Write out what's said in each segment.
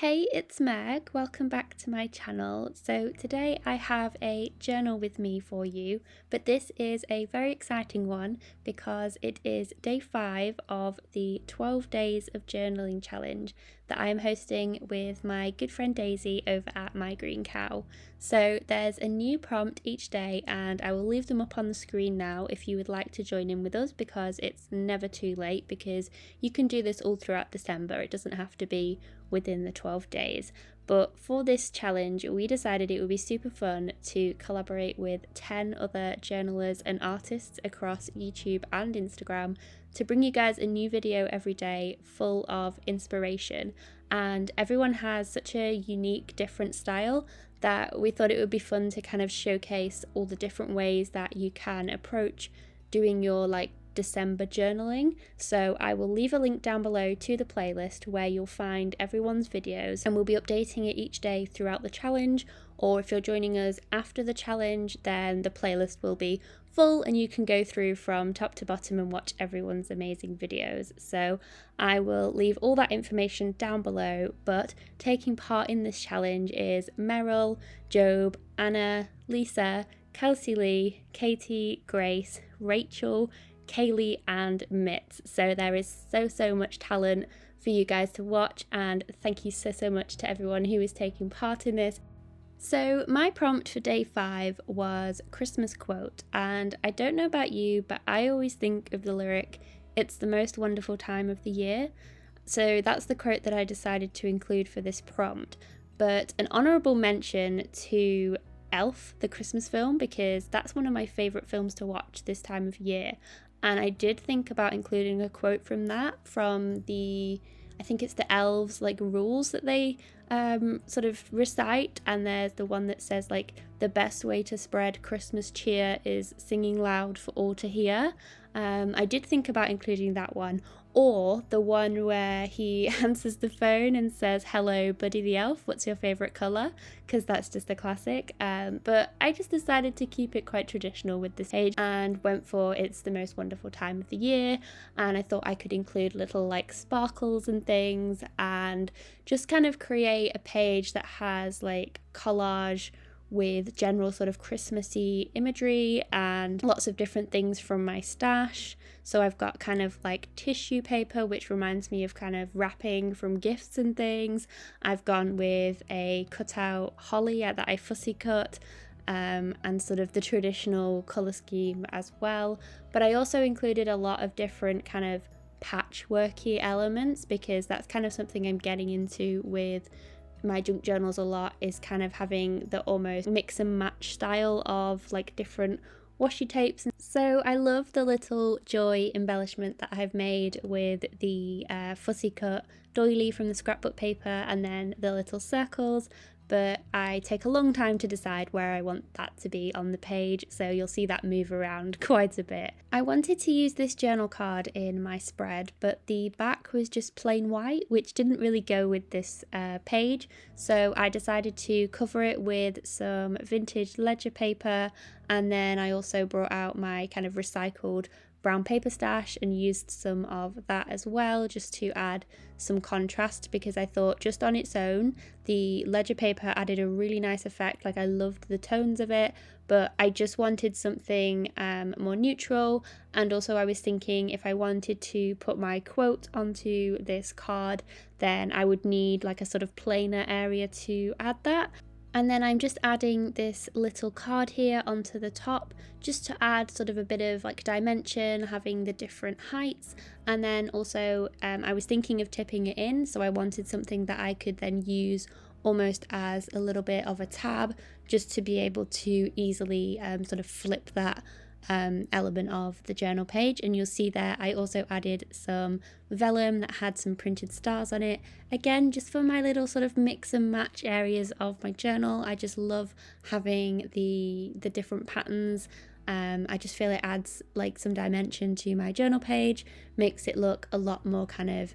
Hey, it's Meg. Welcome back to my channel. So today I have a journal with me for you, but this is a very exciting one because it is day 5 of the 12 days of journaling challenge that I am hosting with my good friend Daisy over at My Green Cow. So there's a new prompt each day and I will leave them up on the screen now if you would like to join in with us, because it's never too late, because you can do this all throughout December. It doesn't have to be within the 12 days. But for this challenge, we decided it would be super fun to collaborate with 10 other journalers and artists across YouTube and Instagram to bring you guys a new video every day full of inspiration. And everyone has such a unique, different style that we thought it would be fun to kind of showcase all the different ways that you can approach doing your December journaling. So I will leave a link down below to the playlist where you'll find everyone's videos, and we'll be updating it each day throughout the challenge. Or if you're joining us after the challenge, then the playlist will be full and you can go through from top to bottom and watch everyone's amazing videos. So I will leave all that information down below, but taking part in this challenge is Merel, Job, Anna, Lisa, Kelseyleigh, Katie, Grace, Rachel, Caylee and Mitts. So there is so much talent for you guys to watch, and thank you so much to everyone who is taking part in this. So my prompt for day 5 was Christmas quote, and I don't know about you, but I always think of the lyric, "It's the most wonderful time of the year." So that's the quote that I decided to include for this prompt. But an honourable mention to Elf, the Christmas film, because that's one of my favourite films to watch this time of year. And I did think about including a quote from that, from I think it's the elves rules that they sort of recite, and there's the one that says the best way to spread Christmas cheer is singing loud for all to hear. I did think about including that one, or the one where he answers the phone and says, "Hello, Buddy the Elf, what's your favourite colour?" because that's just a classic. But I just decided to keep it quite traditional with this page and went for "It's the most wonderful time of the year," and I thought I could include little sparkles and things and just kind of create a page that has collage with general sort of Christmassy imagery and lots of different things from my stash. So I've got kind of tissue paper, which reminds me of kind of wrapping from gifts and things. I've gone with a cutout holly that I fussy cut, and sort of the traditional colour scheme as well. But I also included a lot of different kind of patchworky elements, because that's kind of something I'm getting into with my junk journals a lot, is kind of having the almost mix and match style of different washi tapes. So I love the little joy embellishment that I've made with the fussy cut doily from the scrapbook paper and then the little circles, but I take a long time to decide where I want that to be on the page, so you'll see that move around quite a bit. I wanted to use this journal card in my spread, but the back was just plain white, which didn't really go with this page, so I decided to cover it with some vintage ledger paper, and then I also brought out my kind of recycled brown paper stash and used some of that as well, just to add some contrast, because I thought just on its own the ledger paper added a really nice effect. I loved the tones of it, but I just wanted something more neutral. And also I was thinking, if I wanted to put my quote onto this card, then I would need a sort of plainer area to add that. And then I'm just adding this little card here onto the top, just to add sort of a bit of dimension, having the different heights. And then also I was thinking of tipping it in, so I wanted something that I could then use almost as a little bit of a tab, just to be able to easily sort of flip that element of the journal page. And you'll see there I also added some vellum that had some printed stars on it, again just for my little sort of mix and match areas of my journal. I just love having the different patterns. I just feel it adds some dimension to my journal page, makes it look a lot more kind of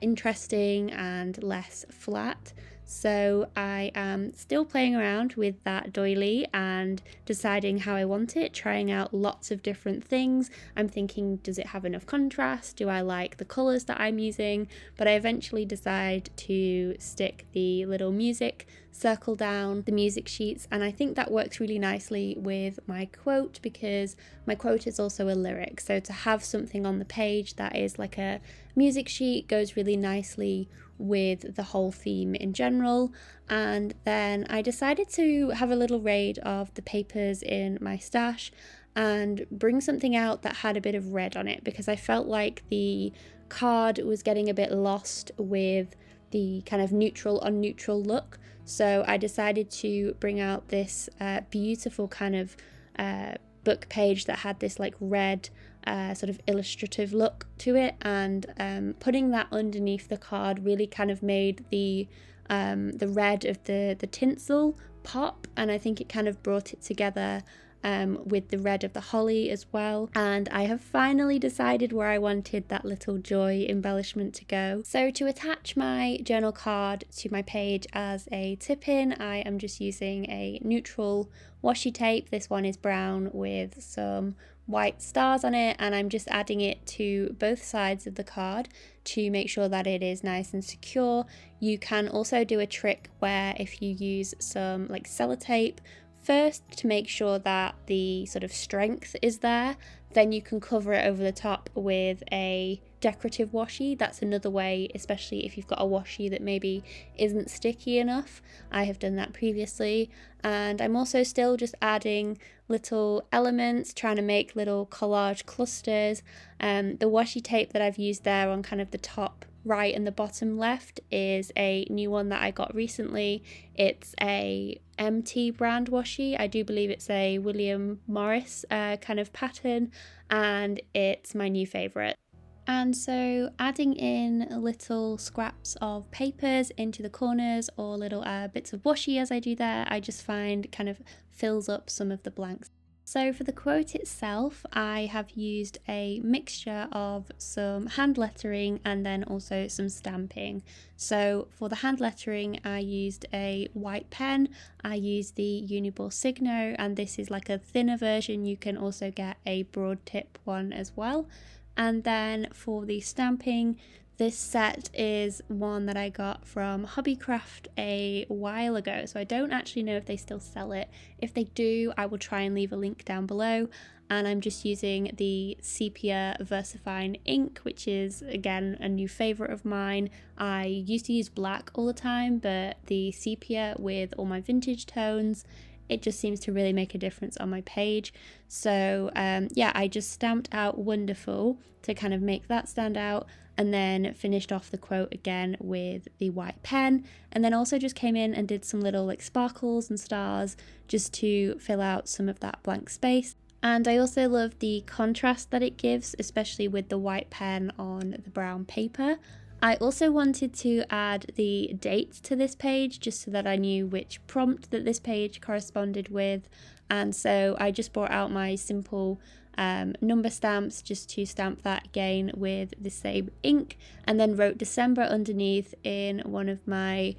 interesting and less flat. So I am still playing around with that doily and deciding how I want it, trying out lots of different things. I'm thinking, does it have enough contrast? Do I like the colours that I'm using? But I eventually decide to stick the little music circle down the music sheets, and I think that works really nicely with my quote, because my quote is also a lyric. So to have something on the page that is like a music sheet goes really nicely with the whole theme in general. And then I decided to have a little raid of the papers in my stash and bring something out that had a bit of red on it, because I felt like the card was getting a bit lost with the kind of neutral on neutral look. So I decided to bring out this beautiful kind of book page that had this like red sort of illustrative look to it, and putting that underneath the card really kind of made the red of the tinsel pop, and I think it kind of brought it together with the red of the holly as well. And I have finally decided where I wanted that little joy embellishment to go. So to attach my journal card to my page as a tip-in, I am just using a neutral washi tape. This one is brown with some white stars on it, and I'm just adding it to both sides of the card to make sure that it is nice and secure. You can also do a trick where if you use some like sellotape first to make sure that the sort of strength is there, then you can cover it over the top with a decorative washi. That's another way, especially if you've got a washi that maybe isn't sticky enough. I have done that previously. And I'm also still just adding little elements, trying to make little collage clusters. The washi tape that I've used there on kind of the top right and the bottom left is a new one that I got recently. It's a MT brand washi. I do believe it's a William Morris kind of pattern, and it's my new favourite. And so adding in little scraps of papers into the corners, or little bits of washi as I do there, I just find kind of fills up some of the blanks. So for the quote itself, I have used a mixture of some hand lettering and then also some stamping. So for the hand lettering, I used a white pen. I used the Uniball Signo, and this is like a thinner version. You can also get a broad tip one as well. And then for the stamping, this set is one that I got from Hobbycraft a while ago, so I don't actually know if they still sell it. If they do, I will try and leave a link down below. And I'm just using the Sepia VersaFine ink, which is again a new favourite of mine. I used to use black all the time, but the sepia with all my vintage tones, it just seems to really make a difference on my page. So yeah, I just stamped out wonderful to kind of make that stand out, and then finished off the quote again with the white pen, and then also just came in and did some little like sparkles and stars just to fill out some of that blank space. And I also love the contrast that it gives, especially with the white pen on the brown paper. I also wanted to add the date to this page just so that I knew which prompt that this page corresponded with, and so I just brought out my simple number stamps just to stamp that again with the same ink, and then wrote December underneath in one of my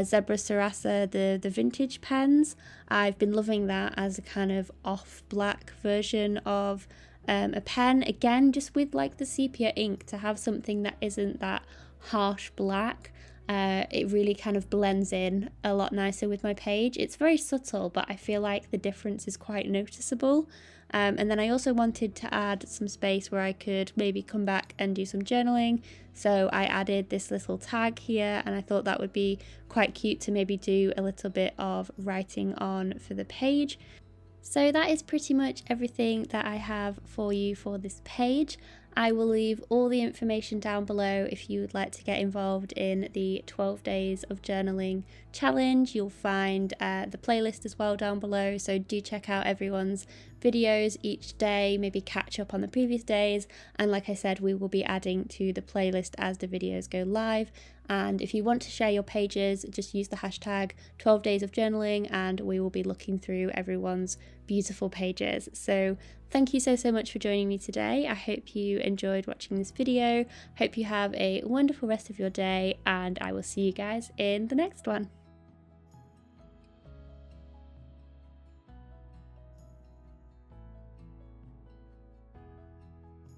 Zebra Sarasa, the vintage pens. I've been loving that as a kind of off black version of a pen, again just with like the sepia ink, to have something that isn't that harsh black. It really kind of blends in a lot nicer with my page. It's very subtle, but I feel like the difference is quite noticeable. And then I also wanted to add some space where I could maybe come back and do some journaling, so I added this little tag here, and I thought that would be quite cute to maybe do a little bit of writing on for the page. So that is pretty much everything that I have for you for this page. I will leave all the information down below if you would like to get involved in the 12 days of journaling challenge. You'll find the playlist as well down below, so do check out everyone's videos each day, maybe catch up on the previous days, and like I said, we will be adding to the playlist as the videos go live. And if you want to share your pages, just use the hashtag 12 days of journaling and we will be looking through everyone's beautiful pages. So thank you so much for joining me today. I hope you enjoyed watching this video. Hope you have a wonderful rest of your day, and I will see you guys in the next one.